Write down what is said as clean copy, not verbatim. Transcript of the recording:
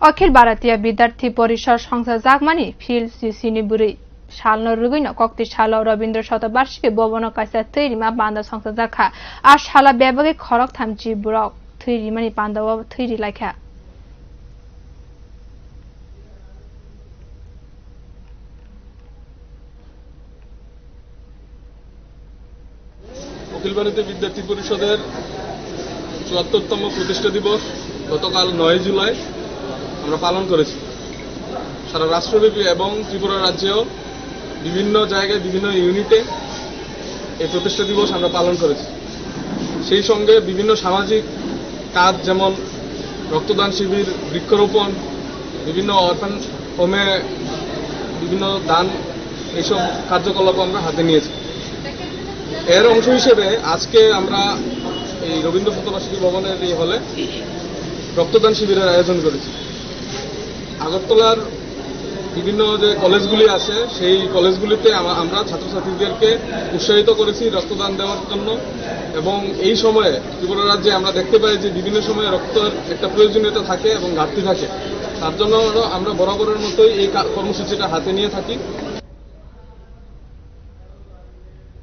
अखिल भारतीय विद्यार्थी परिषद संस्था जागमानी फिल सिसिनिबुरी साल्न रुगैन कक्ति साल रविन्द्र शतवार्षिकी भवन काइसा थैरिमा बान्दा संस्था जाखा आ साला व्यापकै खरक थामची बुरक थैरिमानी बान्दा थैरि लाइखा अखिल भारतीय विद्यार्थी परिषदेर ৭৪তম প্রতিষ্ঠা দিবস গতকাল ৯ জুলাই আমরা পালন করেছি। সারা রাষ্ট্রব্যাপী এবং ত্রিপুরা রাজ্যেও বিভিন্ন জায়গায় বিভিন্ন ইউনিটে এই প্রতিষ্ঠা দিবস আমরা পালন করেছি। সেই সঙ্গে বিভিন্ন সামাজিক কাজ যেমন রক্তদান শিবির, বৃক্ষরোপণ, বিভিন্ন অরফান হোমে বিভিন্ন দান, এইসব কার্যকলাপ আমরা হাতে নিয়েছি। এর অংশ হিসেবে আজকে আমরা এই রবীন্দ্র শতবার্ষিকী ভবনের এই হলে রক্তদান শিবিরের আয়োজন করেছি। আগরতলার বিভিন্ন যে কলেজগুলি আছে সেই কলেজগুলিতে আমরা ছাত্রছাত্রীদেরকে উৎসাহিত করেছি রক্তদান দেওয়ার জন্য। এবং এই সময়ে ত্রিপুরা রাজ্যে আমরা দেখতে পাই যে বিভিন্ন সময়ে রক্তের একটা প্রয়োজনীয়তা থাকে এবং ঘাটতি থাকে। তার জন্য আমরা বরাবরের মতোই এই কর্মসূচিটা হাতে নিয়ে থাকি।